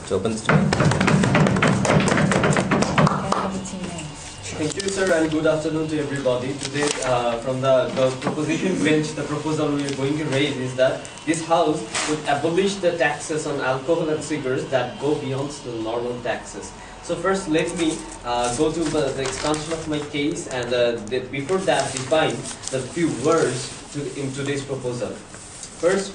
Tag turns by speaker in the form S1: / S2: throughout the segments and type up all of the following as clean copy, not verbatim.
S1: It opens to me. Thank you, sir, and good afternoon to everybody. Today, from the proposition bench, the proposal we are going to raise is that this House would abolish the taxes on alcohol and cigarettes that go beyond the normal taxes. So first, let me go to the expansion of my case, and before that, define the few words in today's proposal. First,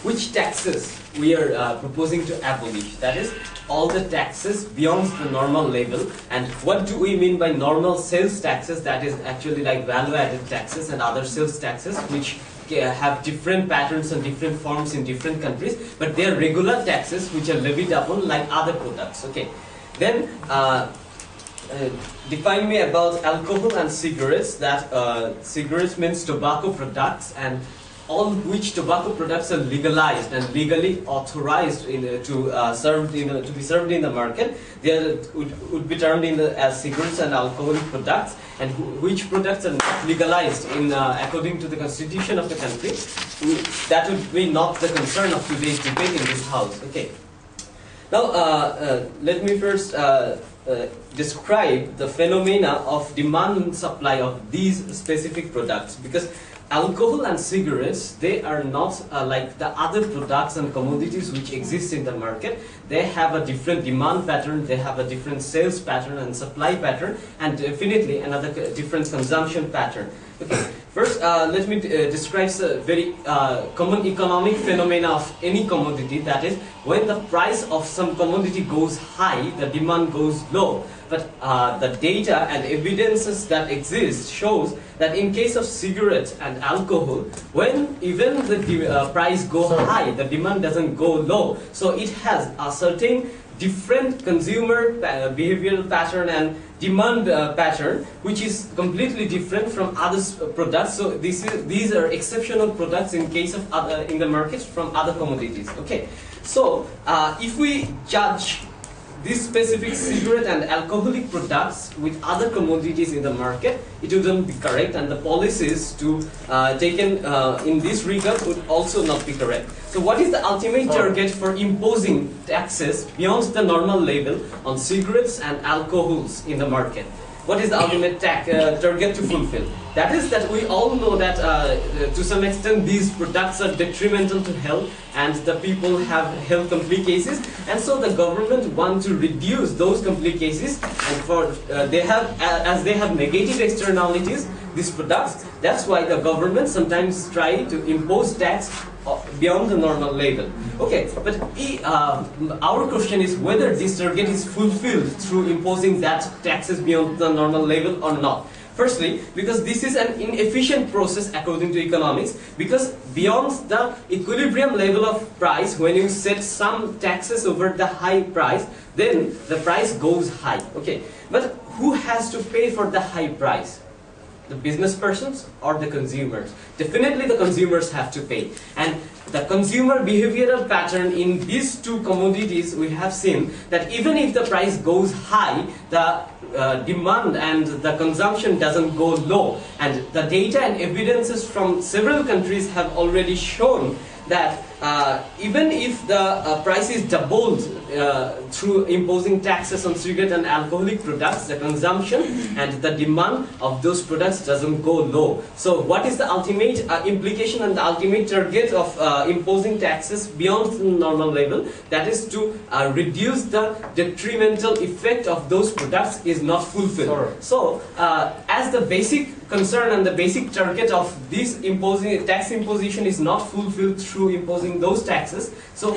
S1: which taxes we are proposing to abolish? That is, all the taxes beyond the normal level. And what do we mean by normal sales taxes? That is actually like value-added taxes and other sales taxes, which have different patterns and different forms in different countries, but they are regular taxes which are levied upon like other products. Okay. Then define me about alcohol and cigarettes. That cigarettes means tobacco products, and all which tobacco products are legalized and legally authorized to be served in the market. They would be termed as cigarettes and alcoholic products, and which products are not legalized according to the constitution of the country. That would be not the concern of today's debate in this House. Okay. Now, let me first describe the phenomena of demand and supply of these specific products, because alcohol and cigarettes, they are not like the other products and commodities which exist in the market. They have a different demand pattern, they have a different sales pattern and supply pattern, and definitely another different consumption pattern. Okay. First, let me describe a very common economic phenomena of any commodity. That is, when the price of some commodity goes high, the demand goes low. But the data and evidences that exist shows that in case of cigarettes and alcohol, when even the price goes high, the demand doesn't go low. So it has a certain different consumer behavioral pattern and demand pattern, which is completely different from other products. So these are exceptional products in case of in the market from other commodities. Okay, so if we judge these specific cigarette and alcoholic products with other commodities in the market, it wouldn't be correct, and the policies to taken in this regard would also not be correct. So what is the ultimate target for imposing taxes beyond the normal level on cigarettes and alcohols in the market? What is the ultimate target to fulfill? That is that we all know that to some extent these products are detrimental to health, and the people have health complications, and so the government wants to reduce those complications, and for as they have negative externalities, these products. That's why the government sometimes try to impose tax beyond the normal level. Okay, but our question is whether this target is fulfilled through imposing that taxes beyond the normal level or not. Firstly, because this is an inefficient process according to economics, because beyond the equilibrium level of price, when you set some taxes over the high price, then the price goes high. Okay, but who has to pay for the high price? The business persons or the consumers? Definitely the consumers have to pay. And the consumer behavioral pattern in these two commodities, we have seen that even if the price goes high, the demand and the consumption doesn't go low. And the data and evidences from several countries have already shown that even if the price is doubled through imposing taxes on cigarette and alcoholic products, the consumption and the demand of those products doesn't go low. So what is the ultimate implication and the ultimate target of imposing taxes beyond the normal level? That is to reduce the detrimental effect of those products is not fulfilled. So as the basic concern and the basic target of this tax imposition is not fulfilled through imposing those taxes, so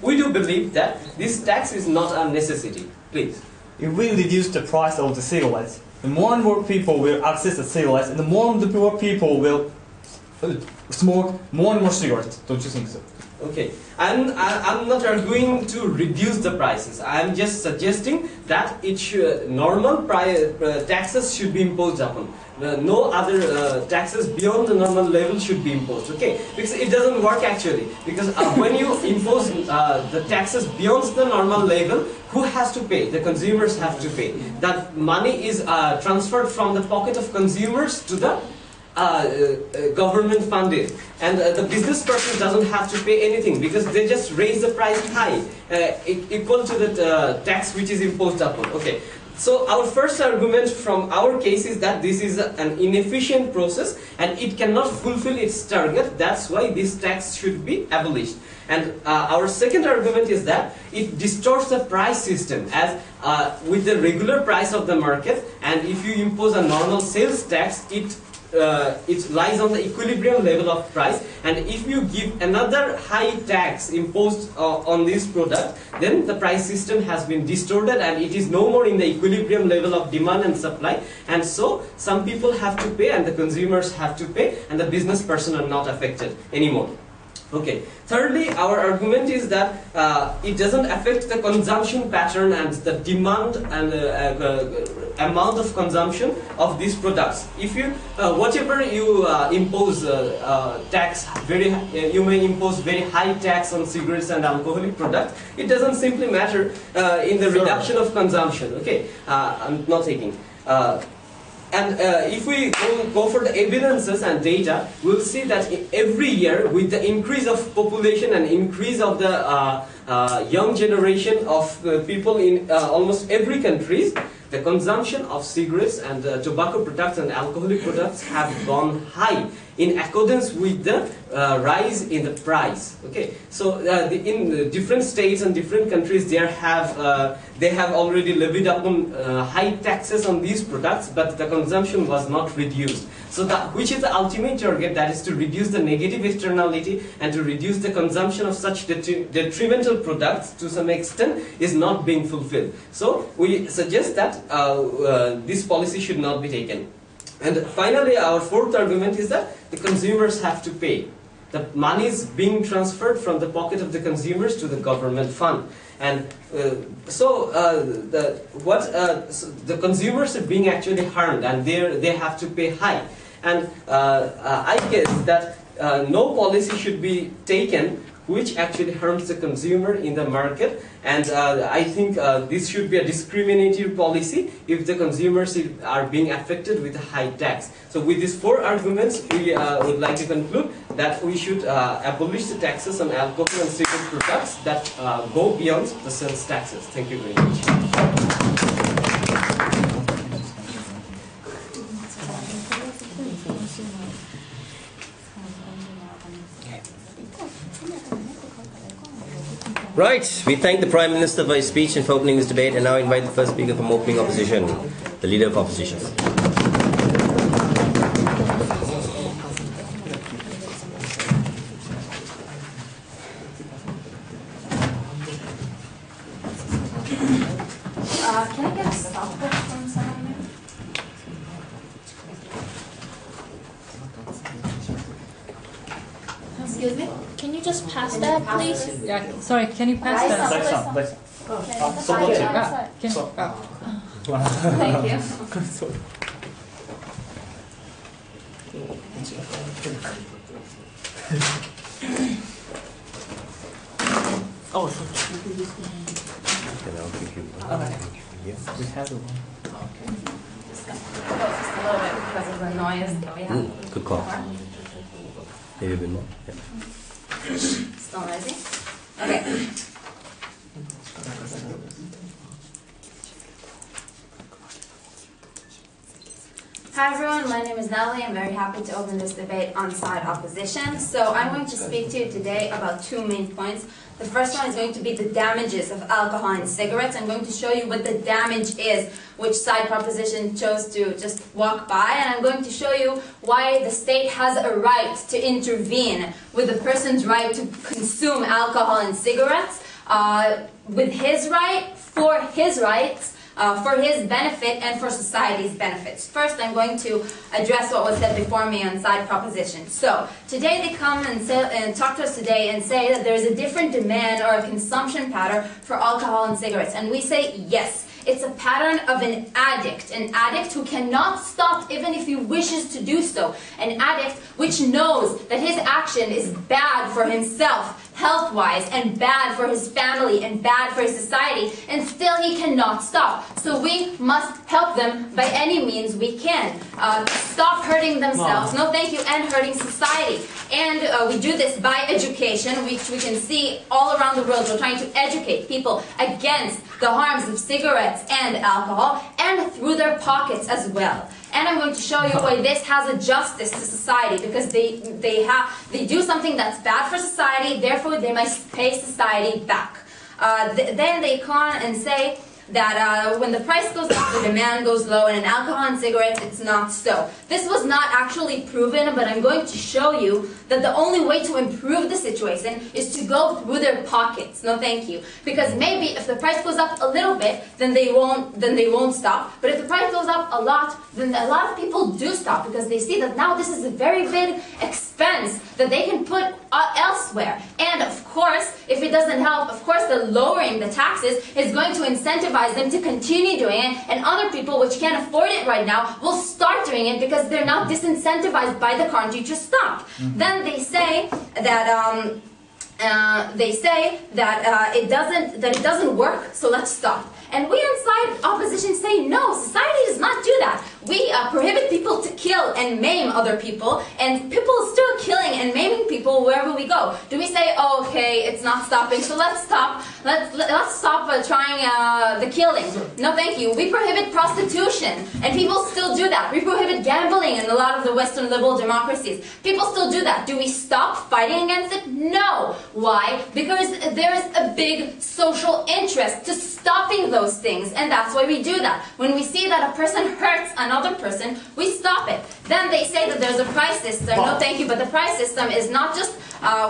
S1: we do believe that this tax is not a necessity. Please.
S2: If we reduce the price of the cigarettes, the more and more people will access the cigarettes, and the more people will smoke more and more cigarettes. Don't you think so?
S1: Okay, I'm not arguing to reduce the prices. I'm just suggesting that normal taxes should be imposed upon. No other taxes beyond the normal level should be imposed. Okay, because it doesn't work actually. Because when you impose the taxes beyond the normal level, who has to pay? The consumers have to pay. That money is transferred from the pocket of consumers to the government funded, and the business person doesn't have to pay anything because they just raise the price high, equal to the tax which is imposed upon. Okay. So our first argument from our case is that this is an inefficient process and it cannot fulfill its target. That's why this tax should be abolished. And our second argument is that it distorts the price system as with the regular price of the market, and if you impose a normal sales tax, it lies on the equilibrium level of price, and if you give another high tax imposed on this product, then the price system has been distorted and it is no more in the equilibrium level of demand and supply, and so some people have to pay and the consumers have to pay and the business person are not affected anymore. Okay. Thirdly, our argument is that it doesn't affect the consumption pattern and the demand and amount of consumption of these products. If you, whatever you impose tax, you may impose very high tax on cigarettes and alcoholic products. It doesn't simply matter in the reduction of consumption. Okay, I'm not taking. And if we go for the evidences and data, we'll see that every year with the increase of population and increase of the young generation of people in almost every country, the consumption of cigarettes and tobacco products and alcoholic products have gone high in accordance with the rise in the price. Okay, so in the different states and different countries, they have already levied upon high taxes on these products, but the consumption was not reduced. So which is the ultimate target, that is to reduce the negative externality and to reduce the consumption of such detrimental products to some extent, is not being fulfilled. So we suggest that this policy should not be taken. And finally, our fourth argument is that the consumers have to pay. The money is being transferred from the pocket of the consumers to the government fund. And so the consumers are being actually harmed, and they have to pay high. And I guess that no policy should be taken which actually harms the consumer in the market, and I think this should be a discriminatory policy if the consumers are being affected with a high tax. So with these four arguments, we would like to conclude that we should abolish the taxes on alcohol and cigarette products that go beyond the sales taxes. Thank you very much.
S3: Right, we thank the Prime Minister for his speech and for opening this debate, and now invite the first speaker from opening opposition, the Leader of Opposition.
S4: Can I get a stopwatch from someone? Excuse me?
S5: Can you just pass that, please? Yeah, sorry, can you pass that?
S4: Thank you.
S2: Oh,
S4: We have one. Okay. Just a little bit because of the noise that we have.
S3: Good call. Maybe a bit more. Yeah.
S4: Still noisy? Okay. Hi everyone, my name is Natalie. I'm very happy to open this debate on side opposition. So I'm going to speak to you today about two main points. The first one is going to be the damages of alcohol and cigarettes. I'm going to show you what the damage is, which side proposition chose to just walk by, and I'm going to show you why the state has a right to intervene with a person's right to consume alcohol and cigarettes, with his right, for his rights, for his benefit and for society's benefits. First, I'm going to address what was said before me on side proposition. So, today they come and talk to us today and say that there's a different demand or a consumption pattern for alcohol and cigarettes. And we say, yes, It's a pattern of an addict who cannot stop even if he wishes to do so. An addict which knows that his action is bad for himself, health-wise, and bad for his family, and bad for his society, and still he cannot stop. So we must help them by any means we can. Stop hurting themselves, no thank you, and hurting society. And we do this by education, which we can see all around the world. We're trying to educate people against the harms of cigarettes and alcohol, and through their pockets as well. And I'm going to show you why this has a justice to society, because they do something that's bad for society, therefore they must pay society back. Then they come and say that when the price goes up, the demand goes low, and in alcohol and cigarettes, it's not so. This was not actually proven, but I'm going to show you that the only way to improve the situation is to go through their pockets. No, thank you. Because maybe if the price goes up a little bit, then they won't stop. But if the price goes up a lot, then a lot of people do stop, because they see that now this is a very big expense that they can put elsewhere. And of course, if it doesn't help, of course, the lowering the taxes is going to incentivize them to continue doing it, and other people which can't afford it right now will start doing it because they're not disincentivized by the country to stop. Then they say that it doesn't work, so let's stop. And we inside opposition say, no, society does not do that. We prohibit people to kill and maim other people, and people are still killing and maiming people wherever we go. Do we say, oh, okay, it's not stopping, so let's stop. Let's stop trying the killing. No, thank you. We prohibit prostitution, and people still do that. We prohibit gambling in a lot of the Western liberal democracies. People still do that. Do we stop fighting against it? No. Why? Because there is a big social interest to stopping those things, and that's why we do that. When we see that a person hurts another person, we stop it. Then they say that there's a price system. No, thank you, but the price system is not just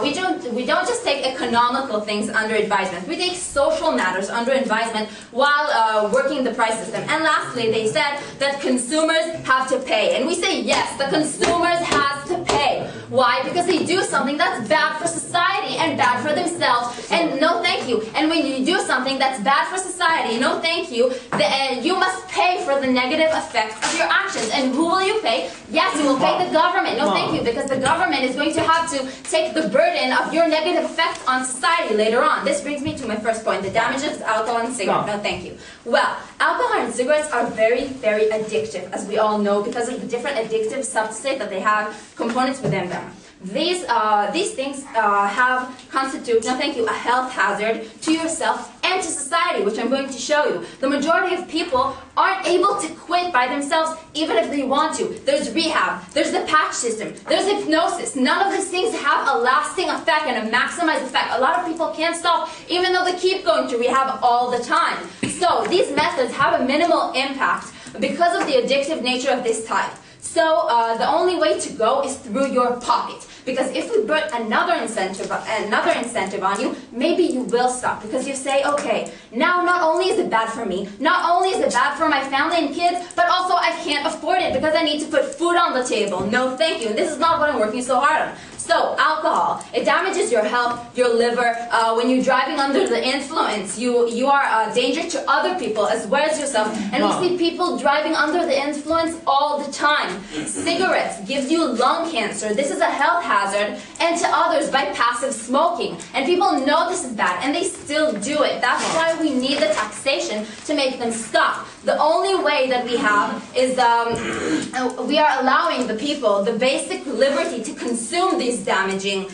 S4: we don't just take economical things under advisement. We take social matters under advisement while working the price system. And lastly, they said that consumers have to pay, and we say yes, the consumers has to pay. Why? Because they do something that's bad for society and bad for themselves. And no, thank you. And when you do something that's bad for society, no, thank you, you must pay for the negative effects of your actions. And who will you pay? Yes, you will pay the government. No, thank you, because the government is going to have to take the burden of your negative effects on society later on. This brings me to my first point, the damages of alcohol and cigarettes. No, thank you. Well, alcohol and cigarettes are very, very addictive, as we all know, because of the different addictive substances that they have components within them. These things constitute, no thank you, a health hazard to yourself and to society, which I'm going to show you. The majority of people aren't able to quit by themselves even if they want to. There's rehab, there's the patch system, there's hypnosis. None of these things have a lasting effect and a maximized effect. A lot of people can't stop even though they keep going to rehab all the time. So these methods have a minimal impact because of the addictive nature of this type. So the only way to go is through your pocket. Because if we put another incentive on you, maybe you will stop. Because you say, okay, now not only is it bad for me, not only is it bad for my family and kids, but also I can't afford it because I need to put food on the table. No, thank you. And this is not what I'm working so hard on. So, alcohol, it damages your health, your liver. When you're driving under the influence, you are a danger to other people as well as yourself. And we see people driving under the influence all the time. Cigarettes gives you lung cancer. This is a health hazard. And to others by passive smoking. And people know this is bad, and they still do it. That's why we need the taxation to make them stop. The only way that we have is we are allowing the people the basic liberty to consume these damaging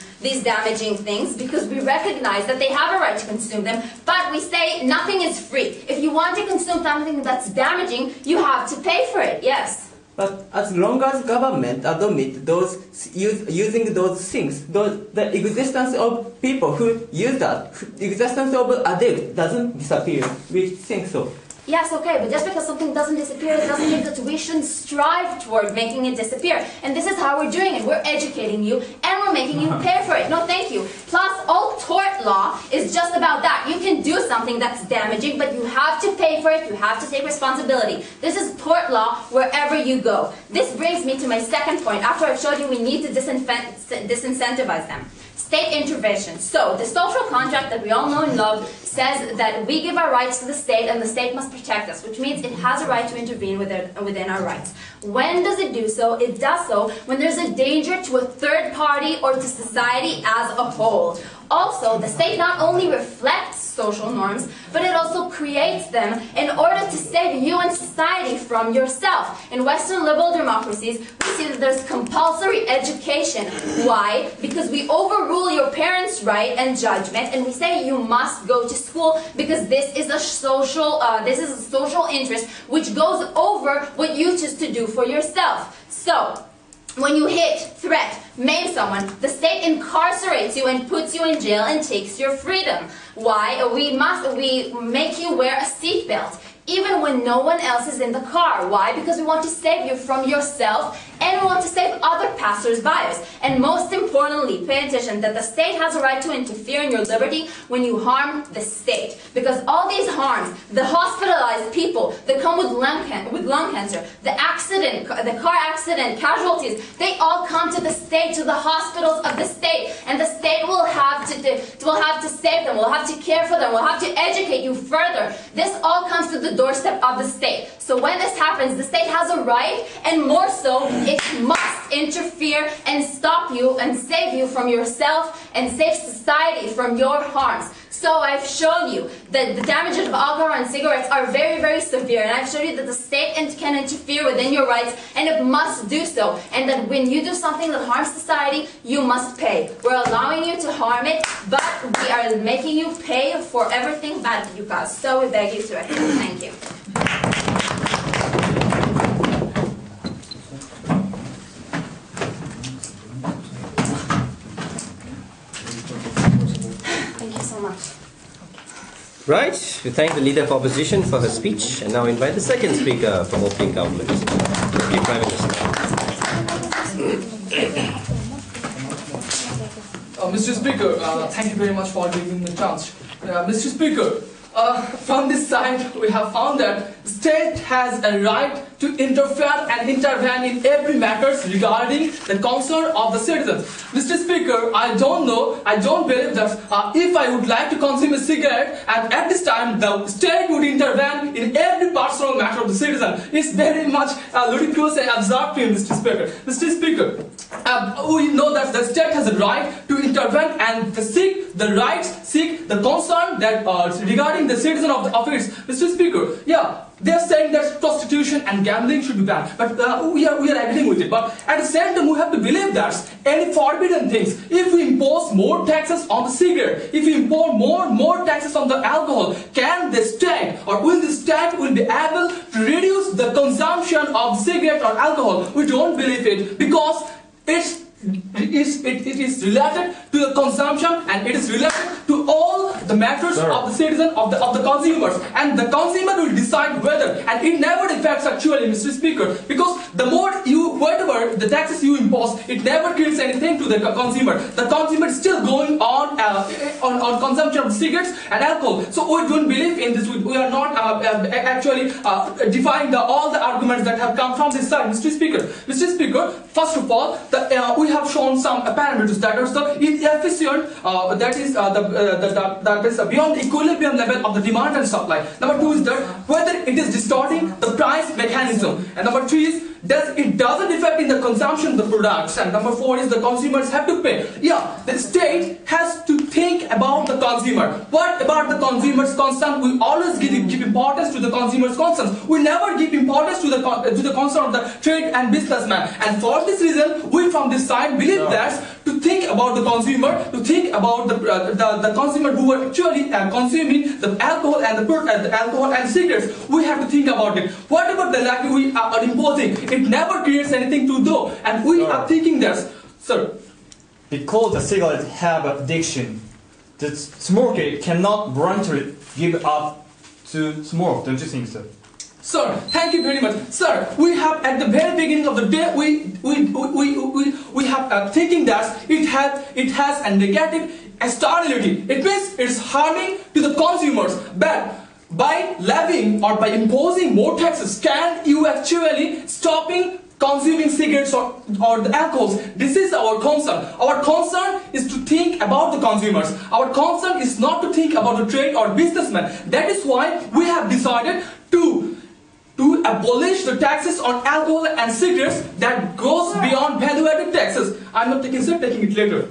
S4: things, because we recognize that they have a right to consume them, but we say nothing is free. If you want to consume something that's damaging, you have to pay for it, yes.
S6: But as long as government admit those using those things, the existence of people who use that, the existence of addict doesn't disappear. We think so.
S4: Yes, okay, but just because something doesn't disappear, it doesn't mean that we shouldn't strive toward making it disappear. And this is how we're doing it. We're educating you, and we're making you pay for it. No, thank you. Plus, all tort law is just about that. You can do something that's damaging, but you have to pay for it. You have to take responsibility. This is tort law wherever you go. This brings me to my second point. After I've showed you we need to disincentivize them. State intervention. So the social contract that we all know and love says that we give our rights to the state and the state must protect us, which means it has a right to intervene within our rights. When does it do so? It does so when there's a danger to a third party or to society as a whole. Also, the state not only reflects social norms, but it also creates them in order to save you and society from yourself. In Western liberal democracies, we see that there's compulsory education. Why? Because we overrule your parents' right and judgment, and we say you must go to school because this is a social interest which goes over what you choose to do for yourself. So, when you hit, threat, maim someone, the state incarcerates you and puts you in jail and takes your freedom. Why? We make you wear a seatbelt, even when no one else is in the car. Why? Because we want to save you from yourself and we want to save other passers-by. And most importantly, pay attention that the state has a right to interfere in your liberty when you harm the state. Because all these harms, the hospitalized people that come with lung cancer, the car accident casualties, they all come to the state, to the hospitals of the state. And the state will have to save them, will have to care for them, will have to educate you further. This all comes to the doorstep of the state. So when this happens, the state has a right, and more so, it must interfere and stop you and save you from yourself and save society from your harms. So I've shown you that the damages of alcohol and cigarettes are very, very severe, and I've shown you that the state can interfere within your rights, and it must do so, and that when you do something that harms society, you must pay. We're allowing you to harm it, but we are making you pay for everything bad that you cause. So we beg you to attend. Thank you. Thank you so much.
S3: Right, we thank the Leader of Opposition for her speech and now invite the second speaker from opening government, the Prime Minister.
S7: Mr. Speaker, thank you very much for giving me the chance. Mr. Speaker, from this side we have found that the state has a right to interfere and intervene in every matters regarding the concern of the citizens. Mr. Speaker, I don't believe that if I would like to consume a cigarette and at this time the state would intervene in every personal matter of the citizen. It's very much ludicrous and absurd to you, Mr. Speaker. Mr. Speaker, we know that the state has a right to intervene and seek the concern that regarding the citizen of its. Mr. Speaker, yeah, they are saying that prostitution and gambling should be banned, but we are agreeing with it. But at the same time, we have to believe that any forbidden things, if we impose more taxes on the cigarette, if we impose more taxes on the alcohol, can the state or will the state be able to reduce the consumption of cigarette or alcohol? We don't believe it, because it is related to the consumption and it is related to all the matters of the citizen, of the consumers, and the consumer will decide whether, and it never affects actually, Mr. Speaker, because the more whatever the taxes you impose, it never creates anything to the consumer. The consumer is still going on consumption of cigarettes and alcohol. So we don't believe in this. We are not actually defying all the arguments that have come from this side, Mr. Speaker. Mr. Speaker, first of all, we have shown some parameters that are the inefficient, that is beyond the equilibrium level of the demand and supply. Number 2 is that whether it is distorting the price mechanism, and number 3 is it doesn't affect in the consumption of the products, and number 4 is the consumers have to pay. Yeah, the state has to think about the consumer. What about the consumer's concern? We always give importance to the consumer's concerns. We never give importance to the concern of the trade and businessman. And for this reason, we from this side believe that to think about the consumer, to think about the consumer who are actually consuming the alcohol and the alcohol and cigarettes, we have to think about it. What about the lack we are imposing? It never creates anything to do, and we are thinking that, sir.
S2: Because the cigarettes have addiction, the smoker cannot voluntarily give up to smoke. Don't you think so?
S7: Sir, thank you very much. Sir, we have at the very beginning of the day, we have thinking that it has a negative externality. It means it's harming to the consumers. But by levying or by imposing more taxes, can you actually stopping consuming cigarettes or the alcohols. This is our concern. Our concern is to think about the consumers. Our concern is not to think about the trade or businessmen. That is why we have decided to abolish the taxes on alcohol and cigarettes that goes beyond value-added taxes. I'm not taking it later.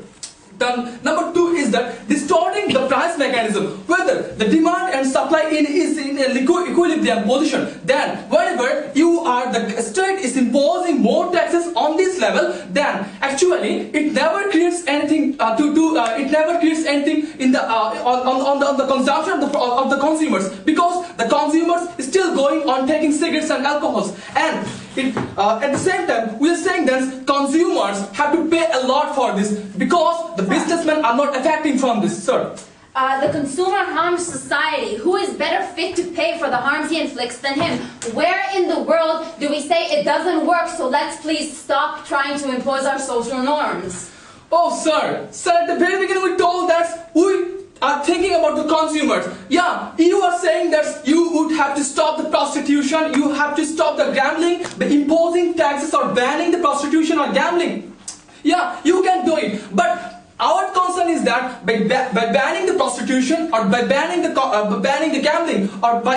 S7: Then number 2 is that distorting the price mechanism. Whether the demand and supply is in a equilibrium position, then whenever the state is imposing more taxes on this level, then actually it never creates anything it never creates anything in the on the consumption of the consumers, because the consumers is still going on taking cigarettes and alcohols. And at the same time, we are saying that consumers have to pay a lot for this, because the businessmen are not affecting from this, sir.
S4: The consumer harms society. Who is better fit to pay for the harms he inflicts than him? Where in the world do we say it doesn't work, so let's please stop trying to impose our social norms?
S7: Oh, sir, at the very beginning we told that we are thinking about the consumers. Yeah, you are saying that you would have to stop the prostitution, you have to stop the gambling by imposing taxes or banning the prostitution or gambling. Yeah, you can do it, but our concern is that by banning the prostitution or by banning the gambling or by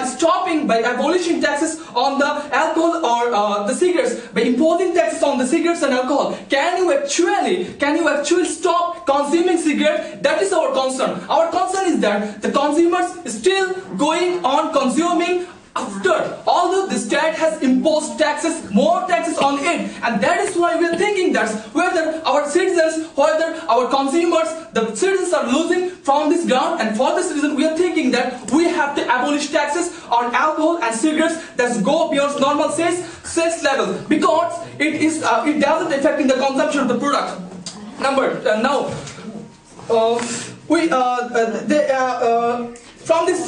S7: abolishing taxes on the alcohol or the cigarettes, by imposing taxes on the cigarettes and alcohol, can you actually stop consuming cigarettes? That is our concern. Our concern is that the consumers still going on consuming after, although the state has imposed more taxes on it, and that is why we are thinking that whether our citizens, whether our consumers, the citizens are losing from this ground, and for this reason we are thinking that we have to abolish taxes on alcohol and cigarettes that go beyond normal sales level, because it doesn't affect in the consumption of the product. From this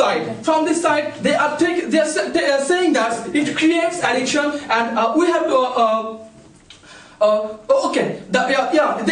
S7: side, they are saying that it creates addiction, and we have to. They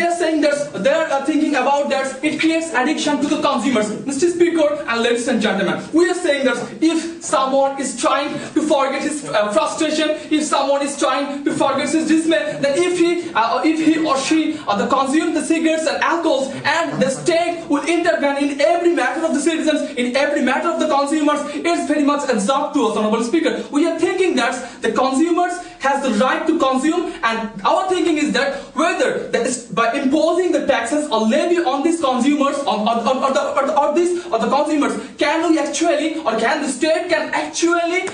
S7: are saying that they are thinking about that it creates addiction to the consumers. Mr. Speaker and ladies and gentlemen, we are saying that if someone is trying to forget his frustration, if someone is trying to forget his dismay, then if he or she consume the cigarettes and alcohols, and the state will intervene in every matter of the citizens, in every matter of the consumers, it's very much absurd to us, Honorable Speaker. We are thinking that the consumers has the right to consume, and our thinking is that whether by imposing the taxes or levy on these consumers or the consumers, can the state actually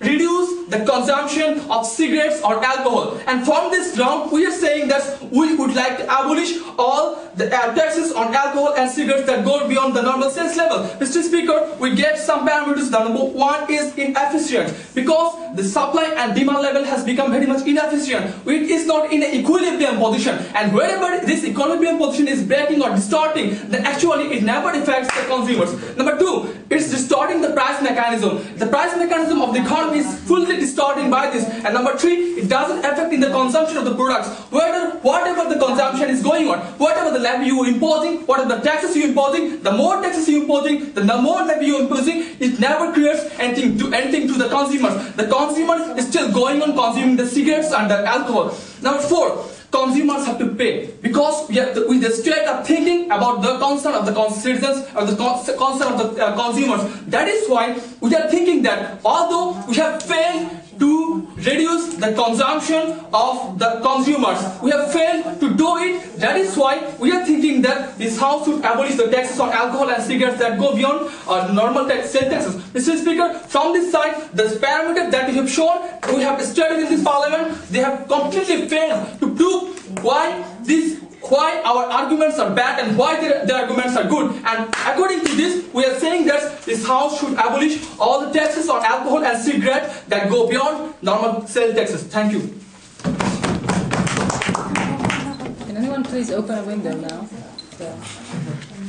S7: reduce the consumption of cigarettes or alcohol. And from this ground, we are saying that we would like to abolish all the taxes on alcohol and cigarettes that go beyond the normal sales level. Mr. Speaker, we get some parameters. The number 1 is inefficient, because the supply and demand level has become very much inefficient. It is not in an equilibrium position, and wherever this equilibrium position is breaking or distorting, then actually it never affects the consumers. Number 2, it's distorting the price mechanism. The price mechanism of the economy is fully distorted by this. And number 3, it doesn't affect in the consumption of the products. Whatever the consumption is going on, whatever the levy you are imposing, whatever the taxes you are imposing, the more taxes you are imposing, the more levy you are imposing, it never creates anything to the consumers. The consumer is still going on consuming the cigarettes and the alcohol. Number 4, consumers have to pay, because we the state are thinking about the concern of the citizens or the concern of the consumers. That is why we are thinking that although we have failed to reduce the consumption of the consumers, we have failed to do it. That is why we are thinking that this House should abolish the taxes on alcohol and cigarettes that go beyond normal sales taxes. Mr. Speaker, from this side, the parameters that we have shown, we have studied in this parliament, they have completely failed to prove why our arguments are bad and why the arguments are good. And according to this, we are saying that this House should abolish all the taxes on alcohol and cigarettes that go beyond normal sales taxes. Thank you.
S5: Can anyone please open a window now?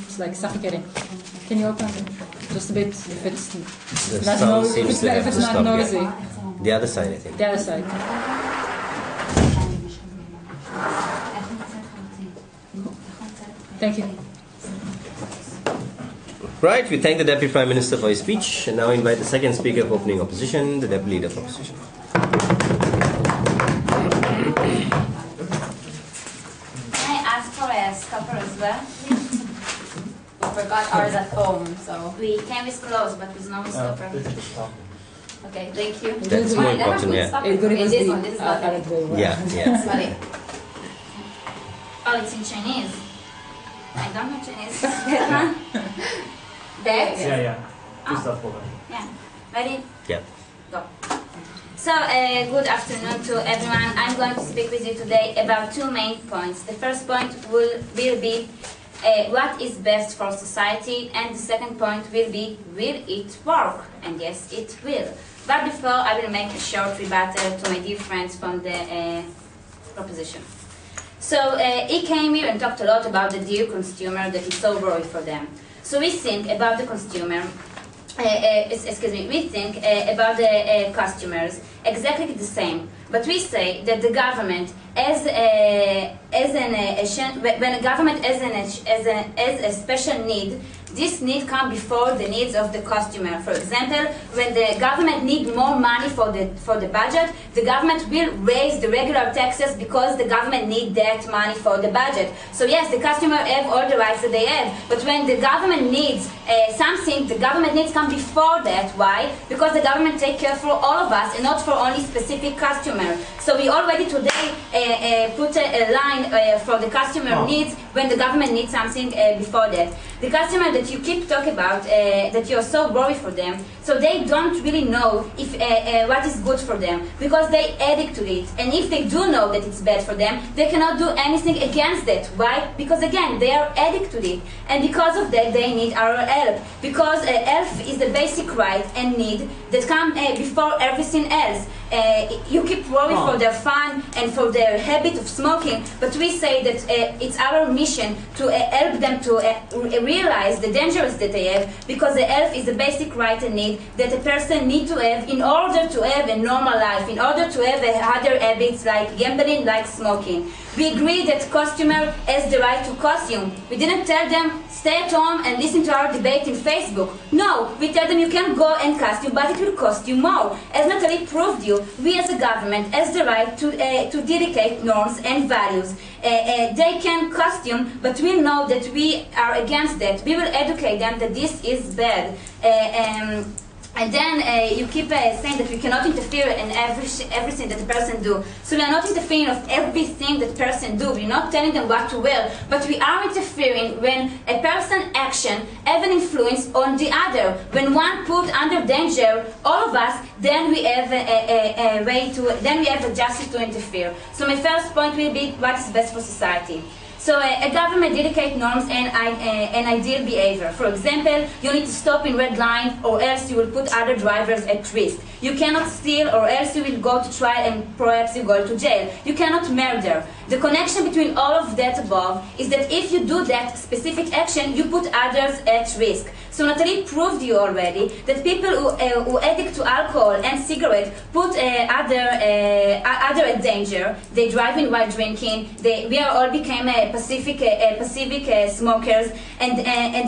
S5: It's like suffocating. Can you open it? Just a bit, if it's not noisy. If it's not noisy.
S3: Yeah. The other side, I think.
S5: The other side. Thank you.
S3: Right, we thank the Deputy Prime Minister for his speech, and now invite the second speaker for opening opposition, the Deputy Leader of Opposition.
S4: forgot ours at home, so we can disclose, but with no stopper. Okay, thank you.
S3: That's more important, yeah.
S4: This one, this is not
S3: Yeah.
S4: Sorry. Oh, it's in Chinese. I don't know Chinese. That one? That?
S2: Yeah.
S4: Oh. Yeah. Ready?
S3: Yeah.
S4: Go. So, good afternoon to everyone. I'm going to speak with you today about two main points. The first point will be what is best for society, and the second point will be, will it work? And yes, it will. But before, I will make a short rebuttal to my dear friends from the proposition. So, he came here and talked a lot about the dear consumer that is so worried for them. So we think about the consumer, we think about the customers exactly the same. But we say that the government, when a government has a special need, this need comes before the needs of the customer. For example, when the government needs more money for the budget, the government will raise the regular taxes because the government needs that money for the budget. So yes, the customer have all the rights that they have, but when the government needs something, the government needs come before that. Why? Because the government takes care for all of us and not for only specific customer. So we already today put a line for the customer needs when the government needs something before that. The customer that you keep talking about, that you're so worried for them, so they don't really know if what is good for them, because they addict to it. And if they do know that it's bad for them, they cannot do anything against that. Why? Because again, they are addict to it. And because of that, they need our help. Because health is the basic right and need that come before everything else. You keep worried for their fun and for their habit of smoking, but we say that it's our mission to help them to realize the dangers that they have, because the health is a basic right and need that a person needs to have in order to have a normal life, in order to have other habits like gambling, like smoking. We agree that customer has the right to consume. We didn't tell them stay at home and listen to our debate in Facebook. No, we tell them you can go and consume, but it will cost you more. As Natalie proved you, we as a government has the right to dedicate norms and values. They can consume, but we know that we are against that. We will educate them that this is bad. And then you keep saying that we cannot interfere in everything that the person do. So we are not interfering of everything that person do. We're not telling them what to wear, but we are interfering when a person action have an influence on the other. When one put under danger all of us, then we have a way to, then we have a justice to interfere. So my first point will be what is best for society. So a government dedicate norms and ideal behavior. For example, you need to stop in red line, or else you will put other drivers at risk. You cannot steal, or else you will go to trial and perhaps you go to jail. You cannot murder. The connection between all of that above is that if you do that specific action, you put others at risk. So Natalie proved you already that people who addict to alcohol and cigarette put other at danger. They driving while drinking. We all became Pacific smokers, and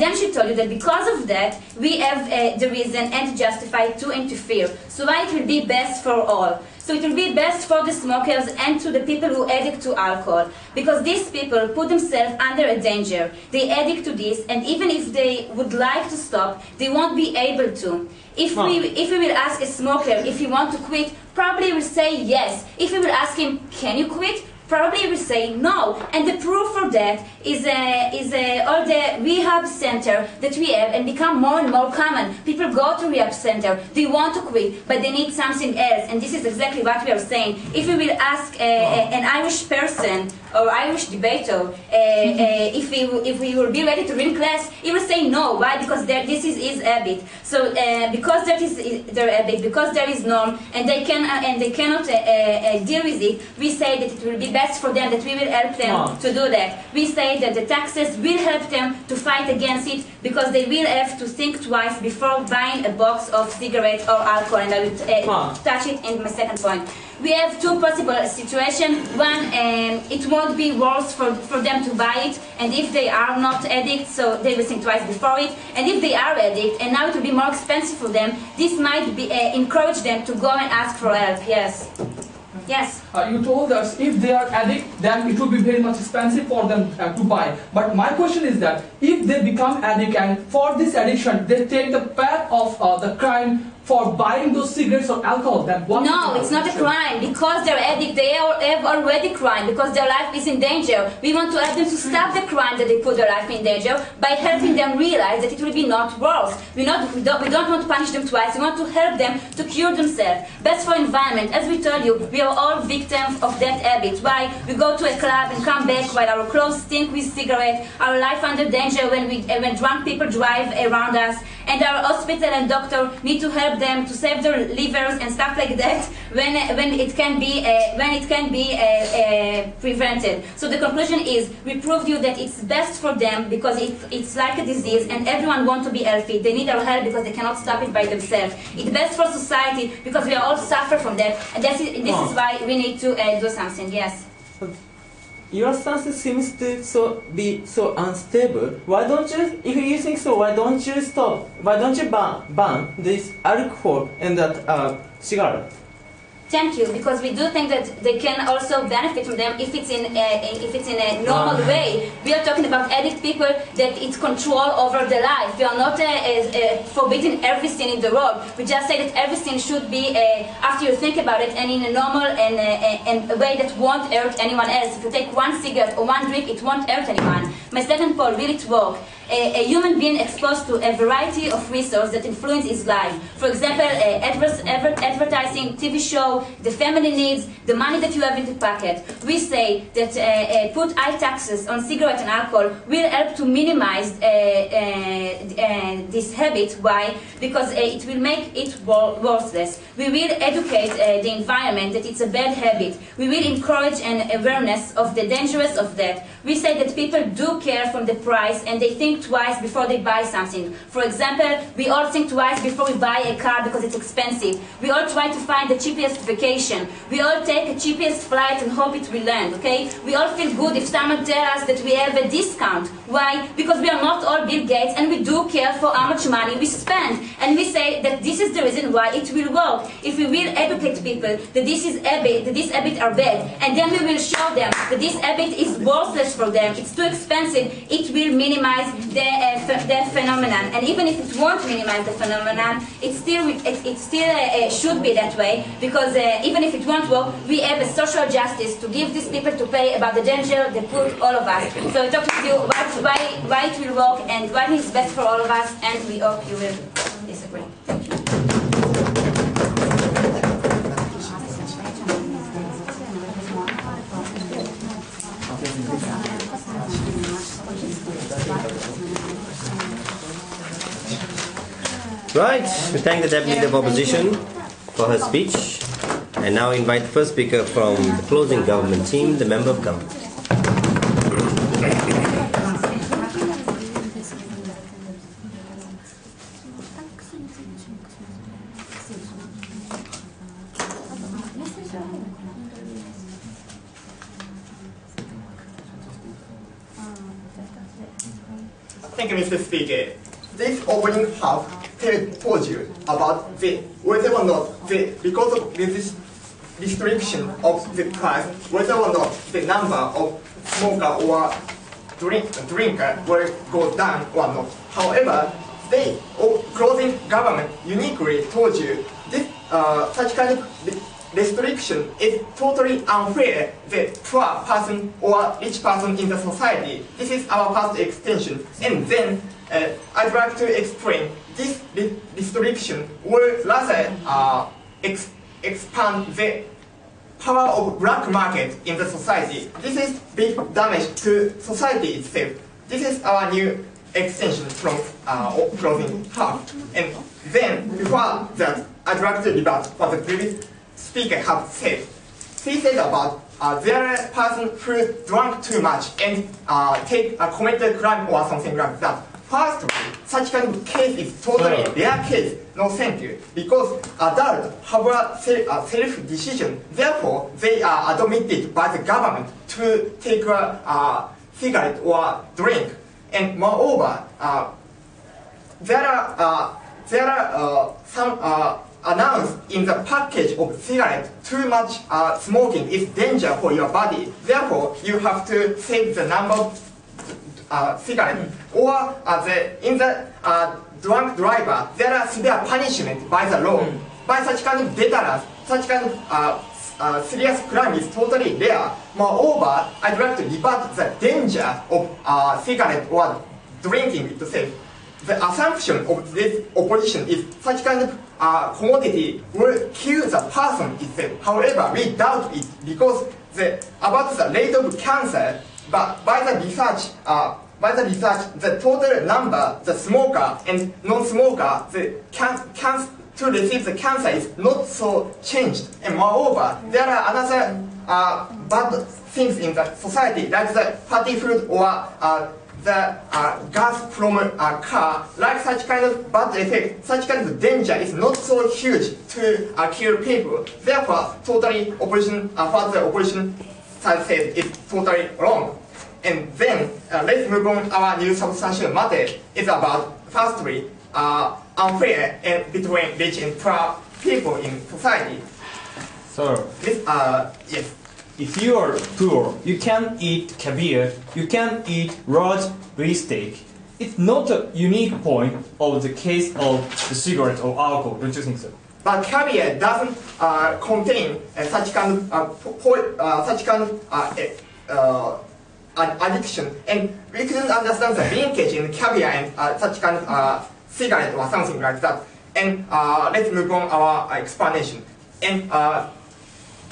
S4: then she told you that because of that we have the reason and justify to interfere. So why it will be best for all? So it will be best for the smokers and to the people who addict to alcohol, because these people put themselves under a danger. They addict to this, and even if they would like to stop, they won't be able to. If we will ask a smoker if he wants to quit, probably he will say yes. If we will ask him, can you quit? Probably he will say no. And the proof for that is all the rehab center that we have and become more and more common. People go to rehab center, they want to quit, but they need something else. And this is exactly what we are saying. If we will ask an Irish person or Irish debater if we will be ready to read class, he will say no. Why? Because this is his habit. So because that is their habit, because there is norm, and they cannot deal with it, we say that it will be best for them, that we will help them to do that. We say that the taxes will help them to fight against it, because they will have to think twice before buying a box of cigarettes or alcohol, and I will touch it in my second point. We have two possible situations. One, it won't be worse for them to buy it, and if they are not addicts, so they will think twice before it. And if they are addicts, and now it will be more expensive for them, this might be, encourage them to go and ask for help. Yes. Yes.
S7: You told us if they are addict, then it will be very much expensive for them to buy. But my question is that if they become addict and for this addiction they take the path of the crime for buying those cigarettes or alcohol, then what?
S4: No, it's not a crime. Because they're addict, they have already crime because their life is in danger. We want to help them to stop the crime that they put their life in danger by helping them realize that it will be not worse. We don't want to punish them twice. We want to help them to cure themselves. Best for environment. As we told you, we are all victims of that habit. Why? We go to a club and come back while our clothes stink with cigarette, our life under danger when drunk people drive around us, and our hospital and doctor need to help them to save their livers and stuff like that when it can be prevented. So the conclusion is we proved you that it's best for them because it's like a disease and everyone wants to be healthy. They need our help because they cannot stop it by themselves. It's best for society because we all suffer from that, and this is why we need to do something. Yes.
S6: Your stance seems to be so unstable. Why don't you, if you think so, why don't you stop? Why don't you ban this alcohol and that cigarette?
S4: Thank you, because we do think that they can also benefit from them if it's in a normal way. We are talking about addict people that it's control over their life. We are not forbidding everything in the world. We just say that everything should be after you think about it and in a normal and a way that won't hurt anyone else. If you take one cigarette or one drink, it won't hurt anyone. My second point, will it work? A human being exposed to a variety of resources that influence his life. For example, advertising, TV show, the family needs, the money that you have in the pocket. We say that put high taxes on cigarettes and alcohol will help to minimize this habit. Why? Because it will make it worthless. We will educate the environment that it's a bad habit. We will encourage an awareness of the dangers of that. We say that people do care from the price and they think twice before they buy something. For example, we all think twice before we buy a car because it's expensive. We all try to find the cheapest vacation. We all take the cheapest flight and hope it will land, okay? We all feel good if someone tells us that we have a discount. Why? Because we are not all Bill Gates and we do care for how much money we spend. And we say that this is the reason why it will work. If we will educate people that this habit are bad, and then we will show them that this habit is worthless for them, it's too expensive, it will minimize the phenomenon. And even if it won't minimize the phenomenon, it still should be that way, because even if it won't work, we have a social justice to give these people to pay about the danger they put all of us. So I talk to you about why it will work and what is best for all of us, and we hope you will disagree. Thank you.
S3: Right, we thank the Deputy Leader of Opposition for her speech, and now invite the first speaker from the closing government team, the Member of Government.
S8: Thank you, Mr. Speaker. This opening half told you about whether or not because of this restriction of the price, whether or not the number of smoker or drinker will go down or not. However, they closing government uniquely told you this such kind of restriction is totally unfair the poor person or rich person in the society. This is our first extension, and then I'd like to explain this restriction will rather expand the power of black market in the society. This is big damage to society itself. This is our new extension from closing half. And then before that, I'd like to rebut what the previous speaker have said. He said about there are person who drank too much and committed crime or something like that. Firstly, such kind of case is totally rare case. No, thank you. Because adults have a self-decision. Therefore, they are admitted by the government to take a cigarette or drink. And moreover, there are some announced in the packet package of cigarette, too much smoking is danger for your body. Therefore, you have to save the number of cigarette. Or in the drunk driver, there are severe punishment by the law. By such kind of deterrence, such kind of serious crime is totally rare. Moreover, I'd like to rebut the danger of cigarette or drinking itself. The assumption of this opposition is such kind of commodity will kill the person itself. However, we doubt it because about the rate of cancer, but by the research, the total number, the smoker and non-smoker, to receive the cancer is not so changed. And moreover, there are another bad things in the society, like the fatty food or the gas from a car. Like such kind of bad effect, such kind of danger is not so huge to kill people. Therefore, totally opposition, further opposition side says it's totally wrong. And then let's move on. Our new substantial matter is about firstly unfair and between rich and poor people in society.
S2: So,
S8: This, yes.
S2: if you are poor, you can't eat caviar, you can't eat large beefsteak. It's not a unique point of the case of the cigarette or alcohol, don't you think so?
S8: But caviar doesn't contain such kind of addiction, and we couldn't understand the linkage in caviar and such kind of cigarette or something like that. And let's move on our explanation. And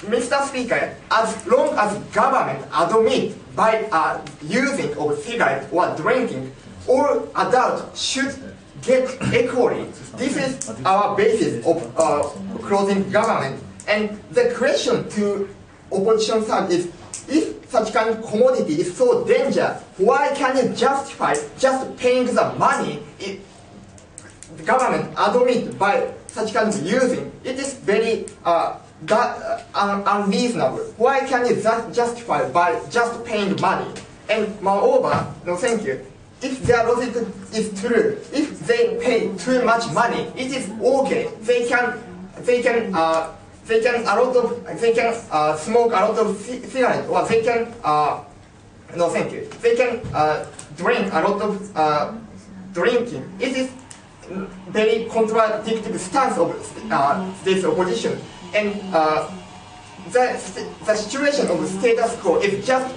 S8: Mr. Speaker, as long as government admit by using of cigarette or drinking, all adults should get equally. This is our basis of closing government. And the question to opposition side is, if such kind of commodity is so dangerous, why can you justify just paying the money if the government admit by such kind of using? It is very unreasonable. Why can you justify by just paying money? And moreover, no thank you. If their logic is true, if they pay too much money, it is okay. They can smoke a lot of cigarettes, or they can no thank you. They can drink a lot of drinking. It is very contradictory stance of this opposition, and the situation of the status quo is just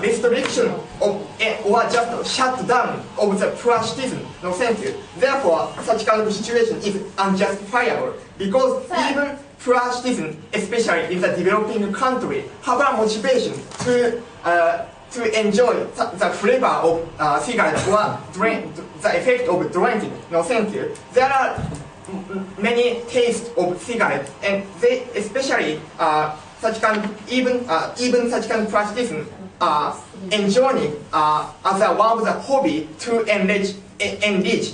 S8: restriction of or just shut down of the poor citizen. No thank you. Therefore, such kind of situation is unjustifiable because even poor citizens, especially in the developing country, have a motivation to enjoy the flavor of cigarette or drink, the effect of drinking. No thank you. There are many tastes of cigarette, and they especially such kind of, even such kind of practitioners enjoying as one of the hobby to enrich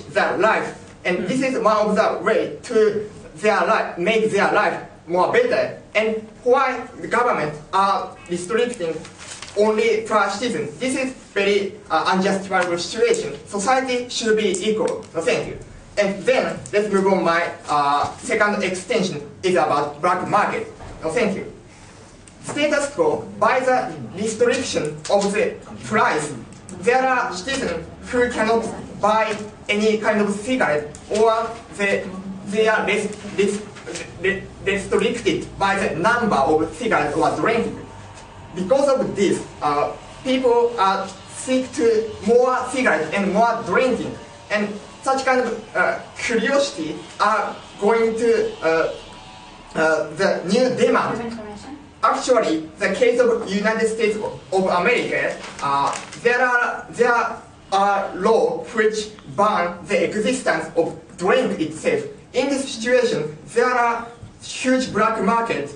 S8: their life, and this is one of the way to their life, make their life more better. And why the government are restricting only poor citizens? This is very unjustifiable situation. Society should be equal. No, thank you. And then let's move on. My second extension is about black market. No, thank you. Status quo, by the restriction of the price, there are citizens who cannot buy any kind of cigarette, or they are restricted by the number of cigarettes or drinking. Because of this, people are seek to more cigarettes and more drinking, and such kind of curiosity are going to the new demand. Actually, the case of United States of America, there are laws which ban the existence of drink itself. In this situation, there are huge black markets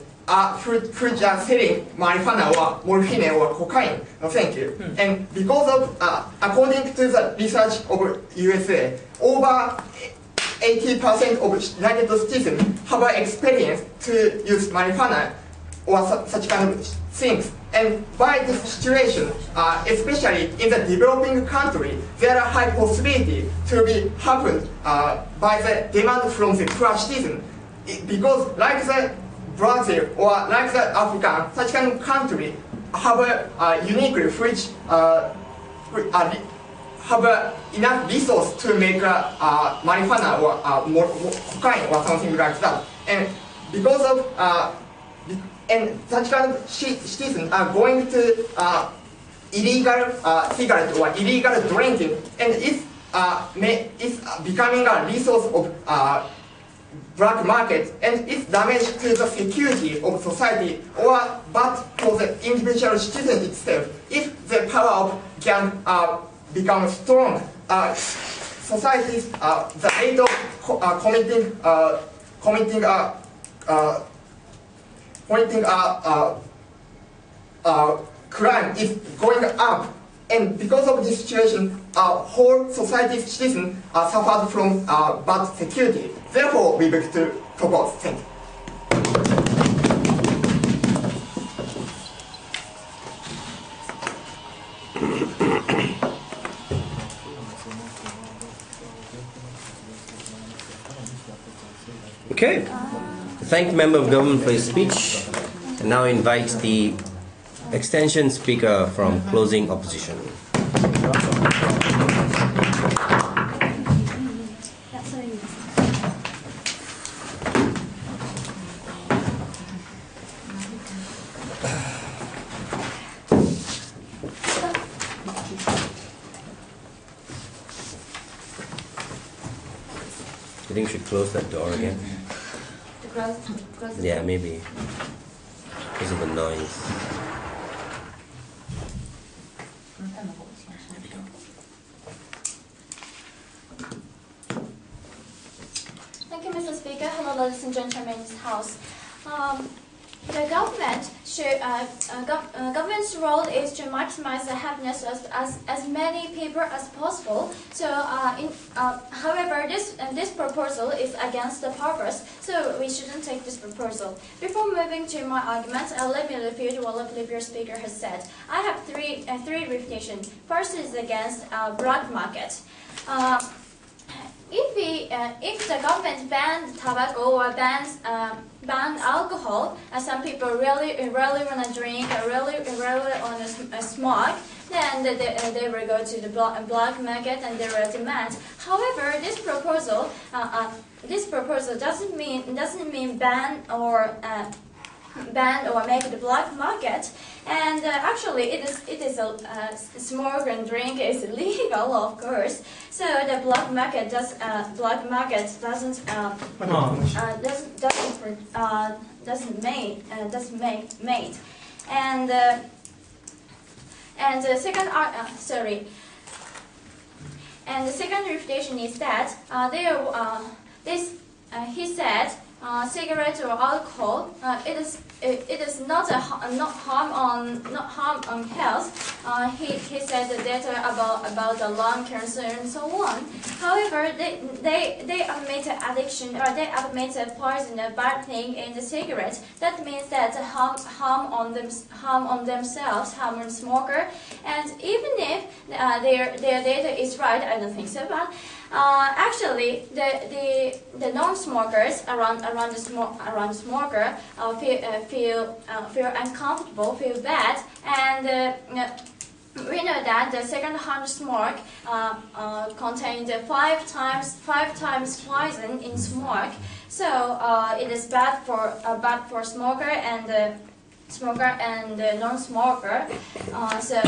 S8: which are selling marijuana or morphine or cocaine. No, thank you. And because of, according to the research of USA, over 80% of United citizens have experience to use marijuana or such kind of things. And by this situation, especially in the developing country, there are high possibility to be happened by the demand from the poor citizen. Because like the Brazil or like the African, such kind of country have uniquely which have enough resource to make marijuana or cocaine or something like that. And because of and such kind of citizens are going to illegal cigarette or illegal drinking, and it's becoming a resource of black market, and it's damage to the security of society, or but for the individual citizen itself. If the power of gang becomes strong, societies the rate of committing crime is going up, and because of this situation, whole society's citizens suffered from bad security. Therefore, we beg to propose. Thank you.
S3: Okay. Thank the member of government for his speech, and now invite the extension speaker from closing opposition. I think we should close that door again. Yeah, maybe. Because of the noise.
S4: Thank you, Mr. Speaker. Hello, ladies and gentlemen in this House. The government's role is to maximize the happiness of as many people as possible. So, however, this proposal is against the purpose, so we shouldn't take this proposal. Before moving to my arguments, let me repeat what the previous speaker has said. I have three refutations. First is against black market. If the government bans tobacco or bans alcohol, and some people really want to drink, really want to smoke, then they will go to the black market and there are demand. However, this proposal doesn't mean ban or make the black market, and actually it is a smoke and drink is illegal, of course. So the black market doesn't make, and the second and the second refutation is that he said cigarette or alcohol it is not harm on health. He said the data about the lung cancer and so on. However, they admit addiction, or they admit poison, a bad thing in the cigarette. That means that harm on themselves, harm on smoker. And even if their data is right, I don't think so. But actually, the non-smokers around the smoker feel uncomfortable, feel bad, and we know that the second-hand smoke contains five times poison in smoke. So it is bad for smoker and non-smoker. So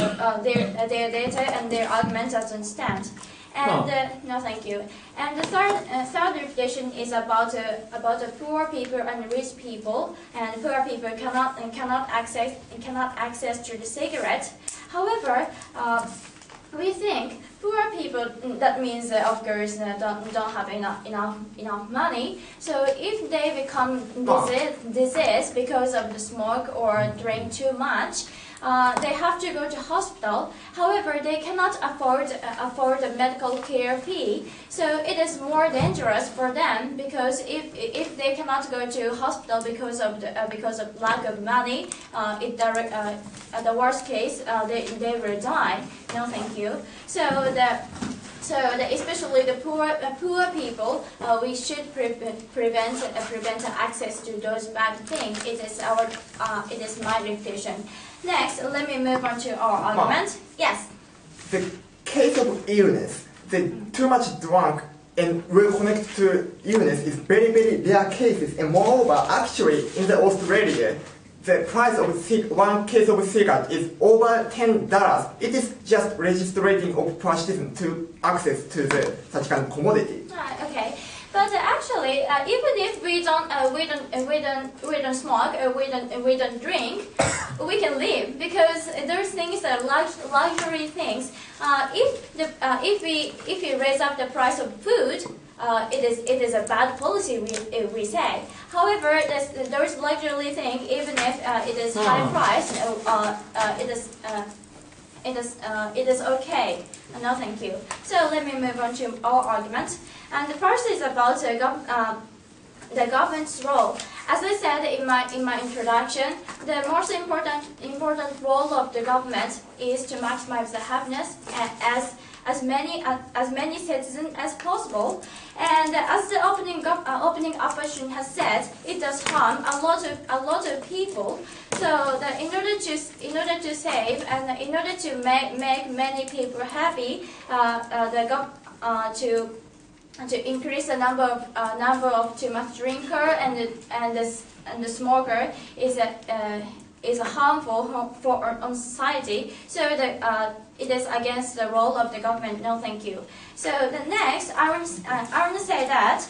S4: their data and their argument doesn't stand. And no, thank you. And the third refutation is about the poor people and rich people. And poor people cannot access to the cigarette. However, we think poor people, that means of course don't have enough money. So if they become diseased because of the smoke or drink too much, they have to go to hospital. However, they cannot afford a medical care fee. So it is more dangerous for them, because if they cannot go to hospital because of lack of money, at the worst case they will die. No, thank you. So So especially the poor people, we should prevent access to those bad things. It is my reflection. Next, let me move on to our argument. Yes.
S8: The case of illness, the too much drunk and will connect to illness is very, very rare cases. And moreover, actually, in the Australia, the price of one case of cigarette is over $10. It is just registering of prostitution to access to the such kind of commodity.
S4: Okay. But actually, even if we don't smoke, we don't drink, we can live because those things are luxury things. If we raise up the price of food, it is a bad policy. We say. However, those luxury thing, even if it is high price, it is okay. No, thank you. So let me move on to our argument. And the first is about the government's role. As I said in my introduction, the most important role of the government is to maximize the happiness as many citizens as possible. And as the opening opposition has said, it does harm a lot of people. So that in order to save and in order to make many people happy, to increase the number of too much drinker and the smoker is harmful on society. So it is against the role of the government. No, thank you. So the next, I want to say that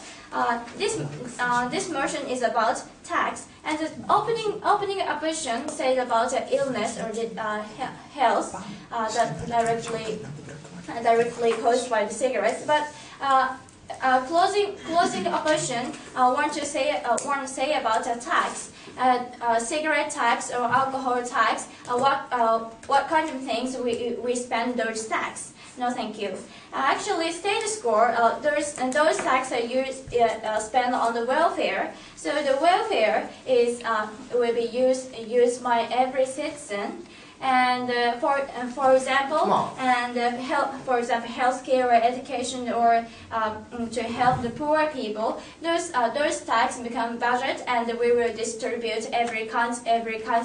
S4: this motion is about tax, and the opening opposition said about illness or health that directly caused by the cigarettes, but. Closing opposition want to say about a tax, cigarette tax or alcohol tax. What kind of things we spend those tax? No, thank you. Actually, status quo. Those taxes are used spent on the welfare. So the welfare will be used by every citizen. And for example, healthcare or education or to help the poor people, those taxes become budget, and we will distribute every kinds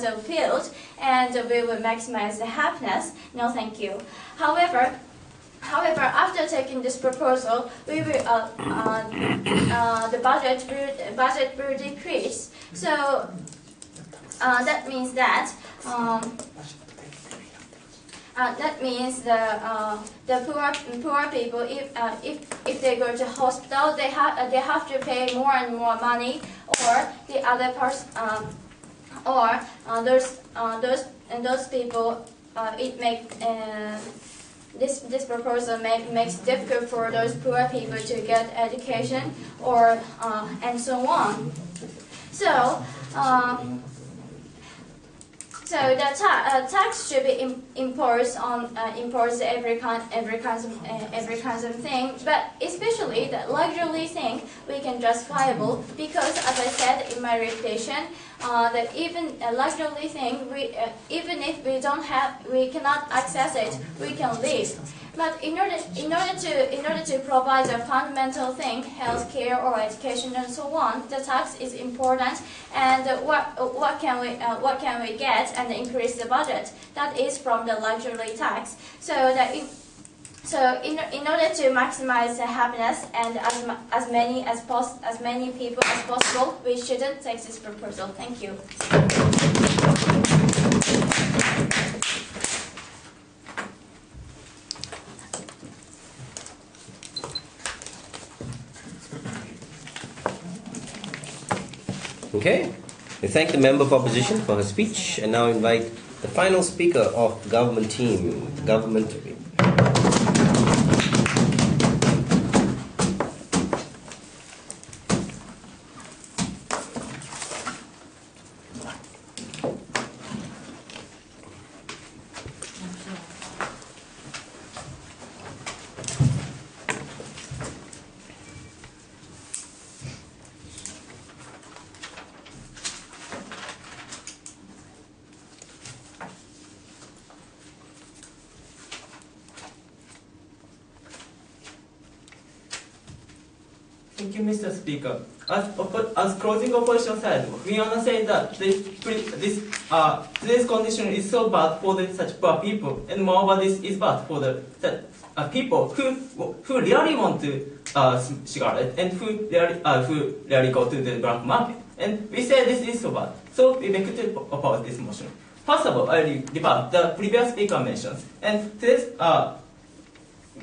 S4: of field, and we will maximize the happiness. No, thank you. However, after taking this proposal, we will the budget will decrease. So that means that. That means the poor people, if they go to hospital, they have to pay more and more money, or the other person, or those people, this proposal makes it difficult for those poor people to get education, or and so on. So. So the tax should be imposed on every kind of thing, but especially the luxury thing we can justifiable, because as I said in my reflection, that even a luxury thing even if we cannot access it, we can live. But in order to provide a fundamental thing, healthcare or education and so on, the tax is important. And what can we get and increase the budget? That is from the luxury tax. So in order to maximize the happiness and as many people as possible, we shouldn't take this proposal. Thank you.
S3: Okay, we thank the member of opposition for her speech, and now invite the final speaker of the government team, government.
S6: Thank you, Mr. Speaker. As closing opposition side, we want to say that today's condition is so bad for such poor people, and moreover, this is bad for the people who really want to cigarette and who really go to the black market. And we say this is so bad. So we make to oppose this motion. First of all, I rebut the previous speaker mentions, and today's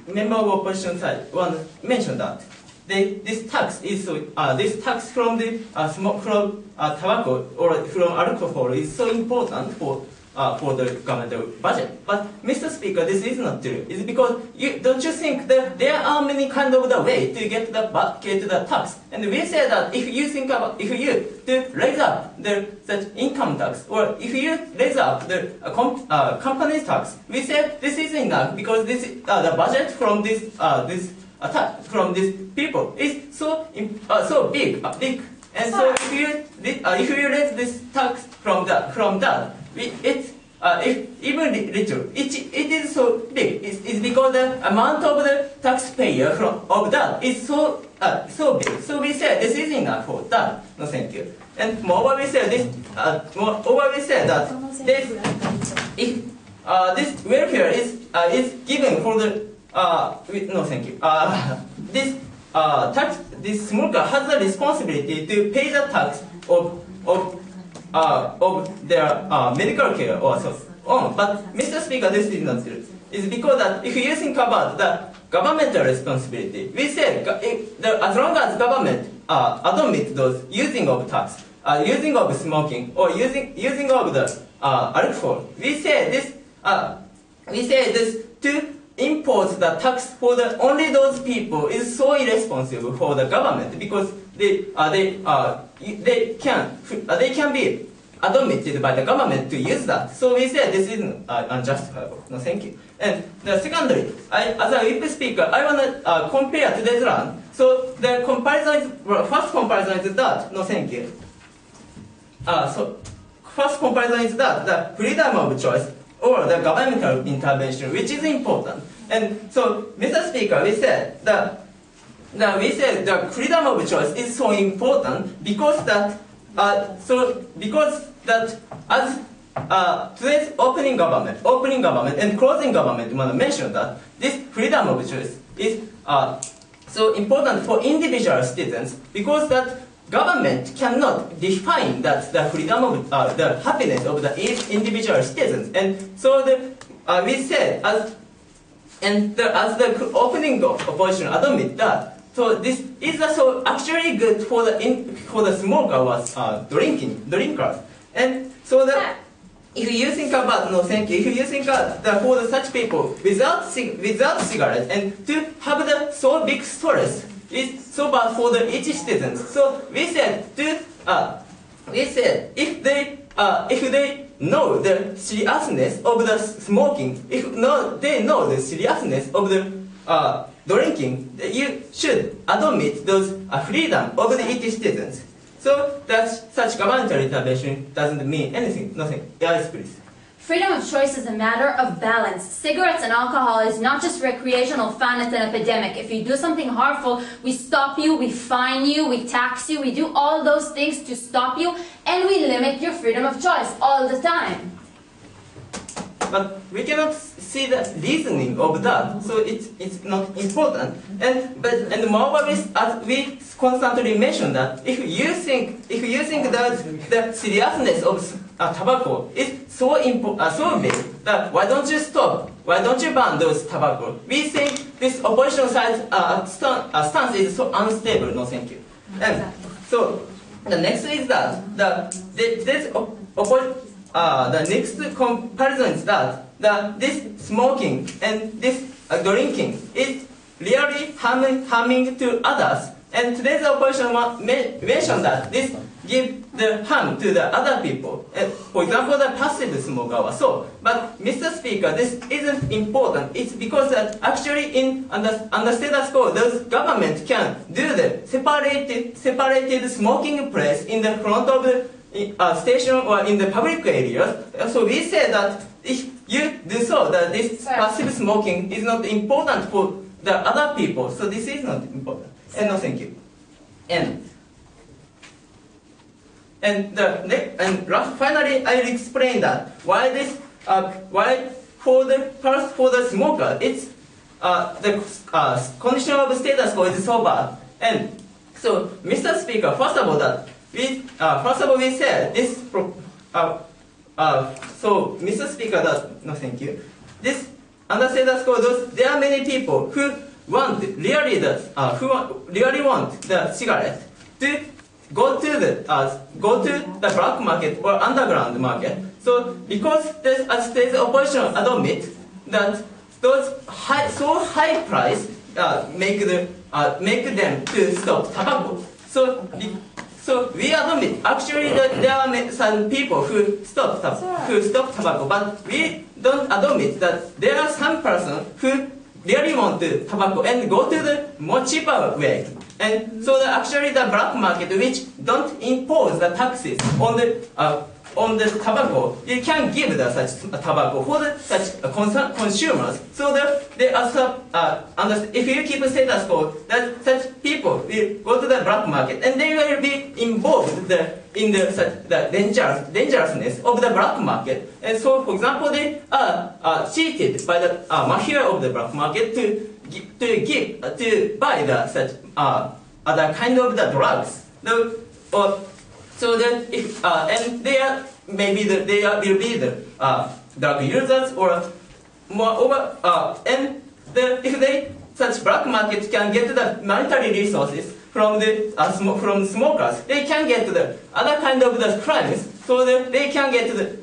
S6: member of opposition side mentioned that this tax is this tax from the smoke from tobacco or from alcohol is so important for the government budget. But Mr. Speaker, this is not true. It's because don't you think that there are many kind of the way to get the tax? And we say that if you raise up the income tax, or if you raise up the company's tax, we say this is enough because this the budget from this from these people is so big, and so if you raise this tax from that. If even little, it is so big. It's because the amount of the taxpayer of that is so big. So we say this is enough for that. No, thank you. And moreover, we say this. Moreover, we say that this welfare is given for the no, thank you. This smoker has the responsibility to pay the tax of their medical care or so on. But Mr. Speaker, this is not true. It's because that if you think about the governmental responsibility, we say as long as government admit those using of tax, using of smoking, or using of the alcohol, we say this to impose the tax for only those people is so irresponsible for the government, because they can be admitted by the government to use that. So we say this is unjustifiable. No, thank you. And secondly, as a whip speaker, I want to compare today's round. So the comparison is, first comparison is that. No, thank you. So first comparison is that the freedom of choice or the governmental intervention, which is important. And so, Mr. Speaker, we said that the freedom of choice is so important because as today's opening government and closing government want to mention that this freedom of choice is so important for individual citizens, because that government cannot define that the freedom of the happiness of the individual citizens. And so we said as the opening opposition admit that. So this is so actually good for the smoker was drinkers. And so if you think about if you think about for such people without cigarettes, and to have the so big stress is so bad for each citizen. So we said if they know the seriousness of the smoking, they know the seriousness of the drinking, you should admit those freedom of each citizens. So that such governmental intervention doesn't mean anything. Nothing. Yes, please.
S4: Freedom of choice is a matter of balance. Cigarettes and alcohol is not just recreational fun, it's an epidemic. If you do something harmful, we stop you, we fine you, we tax you, we do all those things to stop you, and we limit your freedom of choice all the time.
S6: But we cannot see the reasoning of that, so it's not important. And moreover, as we constantly mention that if you think that the seriousness of tobacco is so big that why don't you stop? Why don't you ban those tobacco? We think this opposition side stance is so unstable. No, thank you. And so the next is that the next comparison is that this smoking and this drinking is really harming to others. And today's opposition mentioned that this gives the harm to the other people. For example, the passive smoker or so. But Mr. Speaker, this isn't important. It's because that actually under status quo, those government can do the separated smoking place in the front of the station or in the public areas. So we say that if you do so, that this passive smoking is not important for the other people. So this is not important. And no, thank you. Finally, I will explain that why for the smoker, it's the condition of status quo is so bad. And so, Mr. Speaker, first of all, we said this. So, Mr. Speaker, no, thank you. This under status quo, there are many people who really want the cigarette to go to the black market or underground market. So because there's opposition admit that those high price make them to stop tobacco. So we admit actually that there are some people who stop tobacco, but we don't admit that there are some person who really want the tobacco and go to the more cheaper way. And so actually the black market, which don't impose the taxes on the tobacco, it can give such tobacco for such consumers. So that they also if you keep a status quo, that such people will go to the black market and they will be involved in the dangerousness of the black market. And so, for example, they are cheated by the mafia of the black market to buy such other kind of the drugs. So that if and they are maybe will be the drug users or moreover and if they such black market can get the monetary resources from the from smokers, they can get the other kind of the crimes. So that they can get the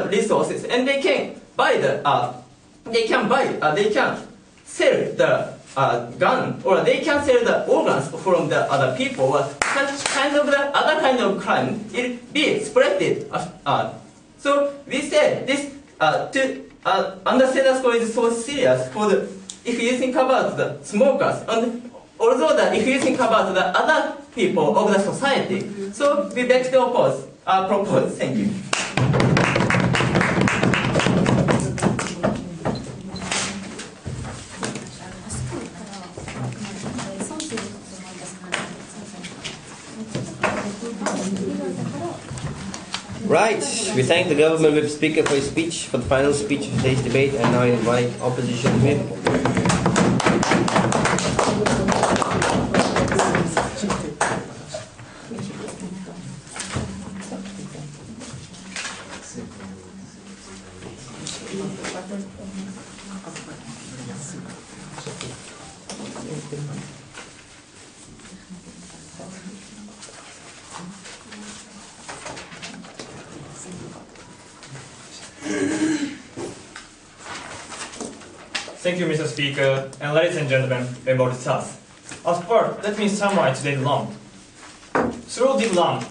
S6: resources and they can buy they can sell the gun, or they can sell the organs from the other people, or such kind of the other kind of crime it be spreaded. So we said this under status quo is so serious for the if you think about the smokers, and although that if you think about the other people of the society, so we beg to propose. Thank you.
S3: Right, we thank the government whip speaker for his speech, for the final speech of today's debate, and now I invite opposition whip.
S2: Thank you, Mr. Speaker, and ladies and gentlemen, member of the staff. As first, let me summarize today's round. Through this round,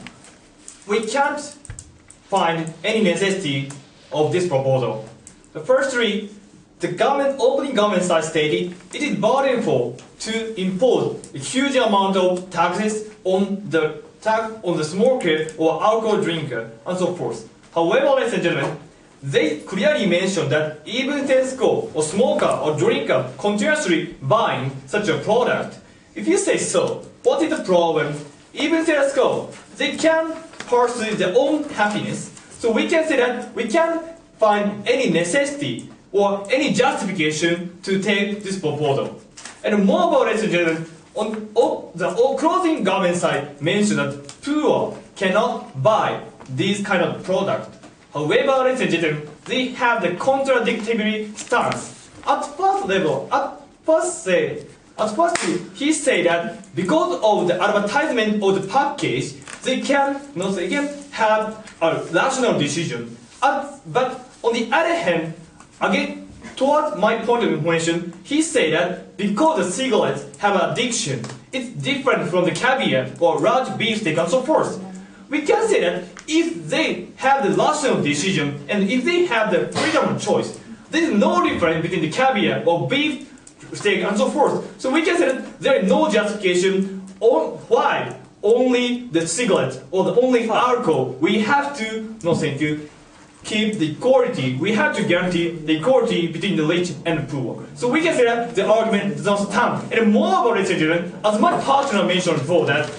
S2: we can't find any necessity of this proposal. The first three, the opening government side stated it is burdenful to impose a huge amount of taxes on the smoker or alcohol drinker and so forth. However, ladies and gentlemen, they clearly mentioned that even Tesco or smoker or drinker continuously buying such a product. If you say so, what is the problem? Even Tesco, they can pursue their own happiness. So we can say that we can't find any necessity or any justification to take this proposal. And moreover, ladies and gentlemen, on the closing government side mentioned that poor cannot buy these kind of product. However, ladies and gentlemen, they have the contradictory stance. At first he said that because of the advertisement of the package, they can have a rational decision. But on the other hand, again, towards my point of information, he said that because the cigarettes have addiction, it's different from the caviar or large beefsteak and so forth. We can say that if they have the rational decision and if they have the freedom of choice, there is no difference between the caviar or beef steak and so forth. So we can say that there is no justification on why only the cigarette or the only alcohol we have to keep the equality, we have to guarantee the equality between the rich and the poor. So we can say that the argument does not stand. And moreover, ladies and gentlemen, as my partner mentioned before, that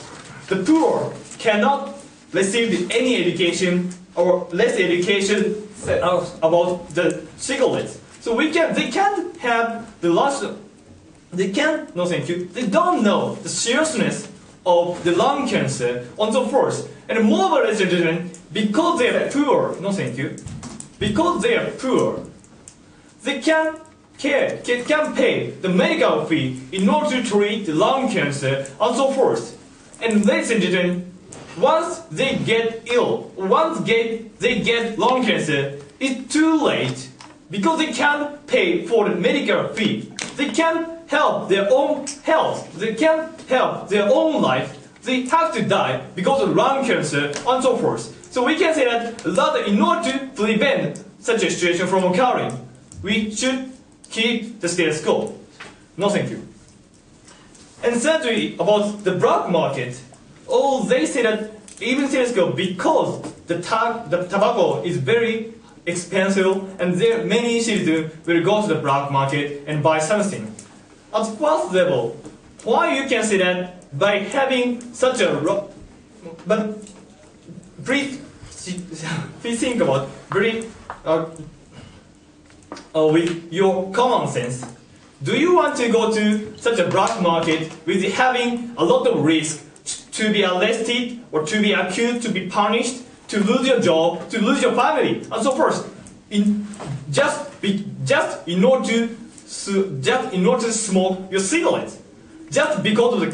S2: the poor cannot receive any education or less education about the cigarettes. So they can't have the last, they can't, no thank you, they don't know the seriousness of the lung cancer and so forth. And moreover, ladies and gentlemen, because they are poor, no thank you, because they are poor, they can't pay the medical fee in order to treat the lung cancer and so forth. And ladies and gentlemen, once they get ill, once they get lung cancer, it's too late because they can't pay for the medical fee. They can't help their own health. They can't help their own life. They have to die because of lung cancer and so forth. So we can say that in order to prevent such a situation from occurring, we should keep the status quo. No, thank you. And thirdly, about the black market, they say that even status quo because the tobacco is very expensive and there many citizens will go to the black market and buy something. At first level, why you can say that by having such a but please think about with your common sense. Do you want to go to such a black market with having a lot of risk to be arrested or to be accused, to be punished, to lose your job, to lose your family, and so forth? Just in order to smoke your cigarettes, just because of the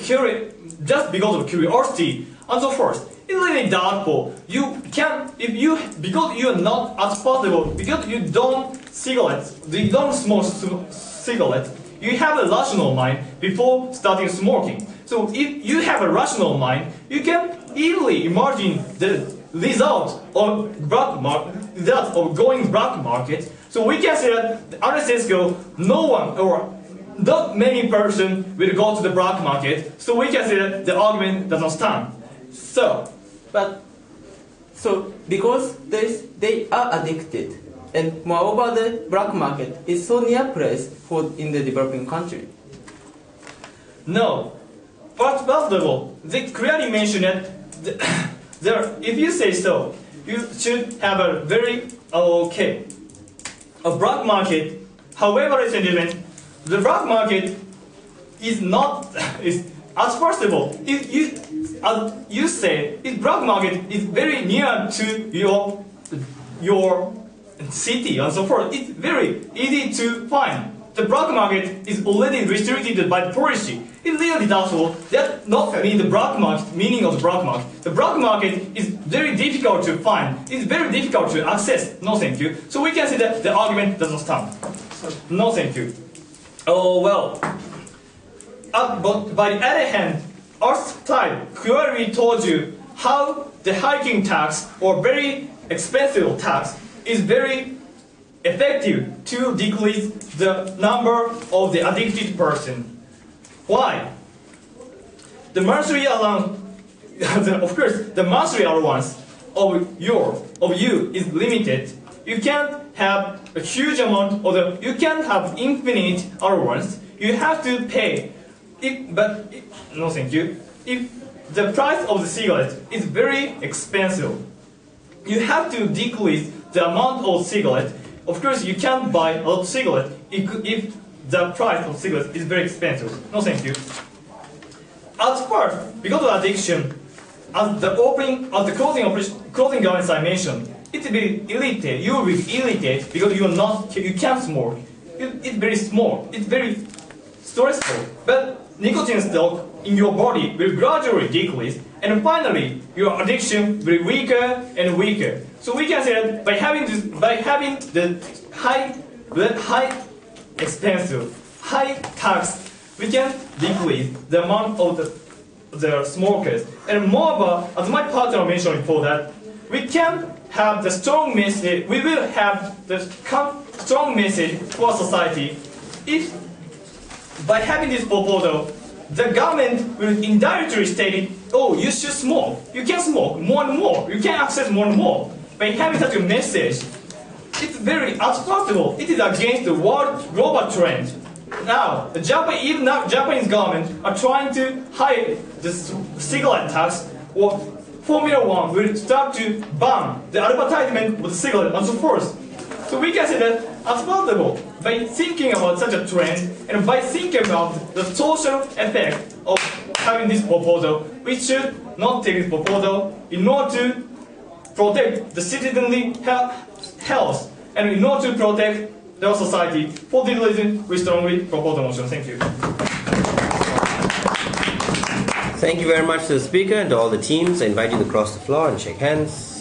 S2: curiosity, and so forth. It's really doubtful. You can, because you are not as possible, because you don't smoke cigarettes, you have a rational mind before starting smoking. So if you have a rational mind, you can easily imagine the result of going black market. So we can say that under status quo, no one or not many person will go to the black market. So we can say that the argument does not stand.
S6: So because they are addicted, and moreover the black market is so near place in the developing country.
S2: No. First of all, they clearly mentioned that if you say so, you should have a very a black market. However, ladies and gentlemen, the black market is not as first of all, as you say, the black market is very near to your city and so forth. It's very easy to find. The black market is already restricted by the policy. It's really doubtful. That not mean the black market, meaning of the black market. The black market is very difficult to find. It's very difficult to access. No, thank you. So we can say that the argument does not stand. No, thank you. Oh well. But by the other hand, our side clearly told you how the hiking tax or very expensive tax is very effective to decrease the number of the addicted person. Why? The monthly allowance, of course, the monthly allowance of you is limited. You can't have a huge amount, or you can't have infinite allowance. You have to pay. No, thank you. If the price of the cigarette is very expensive, you have to decrease the amount of cigarette. Of course, you can't buy a lot of cigarette if the price of cigarettes is very expensive. No, thank you. At first, because of addiction, as the closing guidance I mentioned, it's very irritated. You will be irritated because you can't smoke. It's very small. It's very stressful. But nicotine stock in your body will gradually decrease, and finally your addiction will be weaker and weaker. So we can say that by having the high expensive, high tax, we can decrease the amount of the smokers. And moreover, as my partner mentioned before, that we can have the strong message. We will have the strong message for society if by having this proposal, the government will indirectly state, oh, you should smoke. You can smoke more and more. You can access more and more. by having such a message, it's very uncomfortable. It is against the world global trend. Now, even now, Japanese government are trying to hide this cigarette tax, or Formula One will start to ban the advertisement with cigarette and so forth. So we can say that uncomfortable by thinking about such a trend and by thinking about the social effect of having this proposal. We should not take this proposal in order to protect the citizenly health and in order to protect their society. For this reason, we strongly propose the motion. Thank you.
S3: Thank you very much to the speaker and to all the teams. I invite you to cross the floor and shake hands.